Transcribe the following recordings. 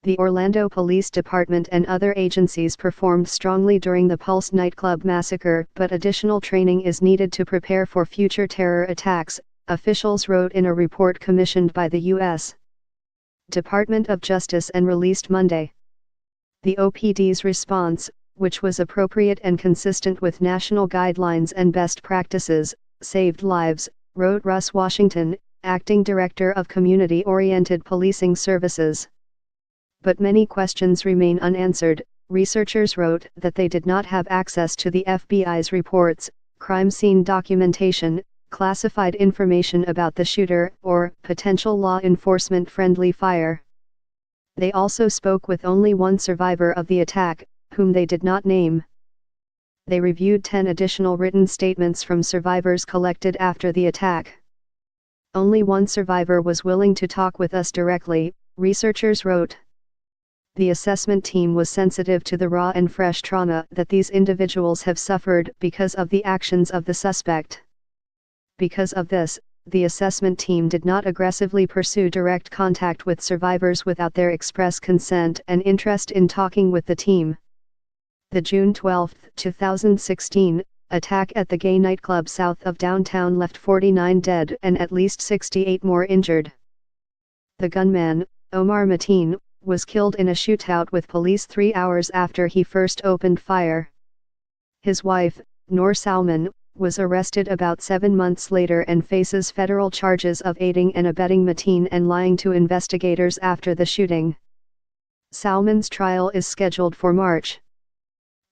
The Orlando Police Department and other agencies performed strongly during the Pulse nightclub massacre, but additional training is needed to prepare for future terror attacks, officials wrote in a report commissioned by the U.S. Department of Justice and released Monday. The OPD's response, which was appropriate and consistent with national guidelines and best practices, saved lives, wrote Russ Washington, acting director of Community-Oriented Policing Services. But many questions remain unanswered. Researchers wrote that they did not have access to the FBI's reports, crime scene documentation, classified information about the shooter, or potential law enforcement friendly fire. They also spoke with only one survivor of the attack, whom they did not name. They reviewed 10 additional written statements from survivors collected after the attack. Only one survivor was willing to talk with us directly, researchers wrote. The assessment team was sensitive to the raw and fresh trauma that these individuals have suffered because of the actions of the suspect. Because of this, the assessment team did not aggressively pursue direct contact with survivors without their express consent and interest in talking with the team. The June 12, 2016, attack at the gay nightclub south of downtown left 49 dead and at least 68 more injured. The gunman, Omar Mateen, was killed in a shootout with police 3 hours after he first opened fire. His wife, Noor Salman, was arrested about 7 months later and faces federal charges of aiding and abetting Mateen and lying to investigators after the shooting. Salman's trial is scheduled for March.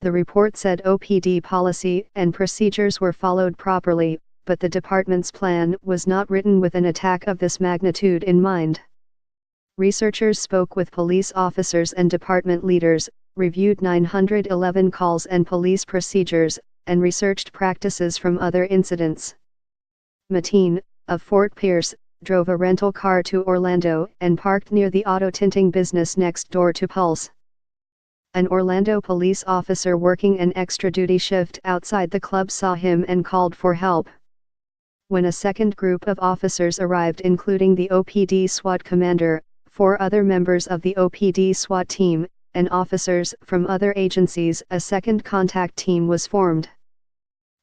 The report said OPD policy and procedures were followed properly, but the department's plan was not written with an attack of this magnitude in mind. Researchers spoke with police officers and department leaders, reviewed 911 calls and police procedures, and researched practices from other incidents. Mateen, of Fort Pierce, drove a rental car to Orlando and parked near the auto tinting business next door to Pulse. An Orlando police officer working an extra-duty shift outside the club saw him and called for help. When a second group of officers arrived, including the OPD SWAT commander, 4 other members of the OPD SWAT team, and officers from other agencies, a second contact team was formed.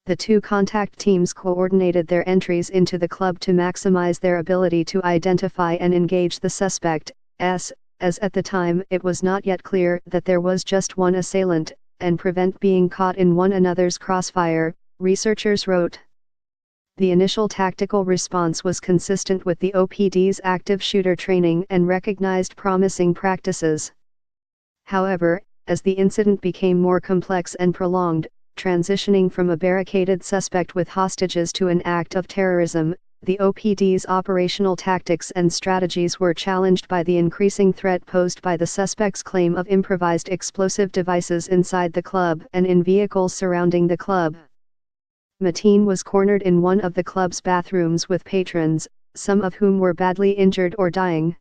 The 2 contact teams coordinated their entries into the club to maximize their ability to identify and engage the suspect, as at the time it was not yet clear that there was just one assailant, and prevent being caught in one another's crossfire, researchers wrote. The initial tactical response was consistent with the OPD's active shooter training and recognized promising practices. However, as the incident became more complex and prolonged, transitioning from a barricaded suspect with hostages to an act of terrorism, the OPD's operational tactics and strategies were challenged by the increasing threat posed by the suspect's claim of improvised explosive devices inside the club and in vehicles surrounding the club. Mateen was cornered in one of the club's bathrooms with patrons, some of whom were badly injured or dying.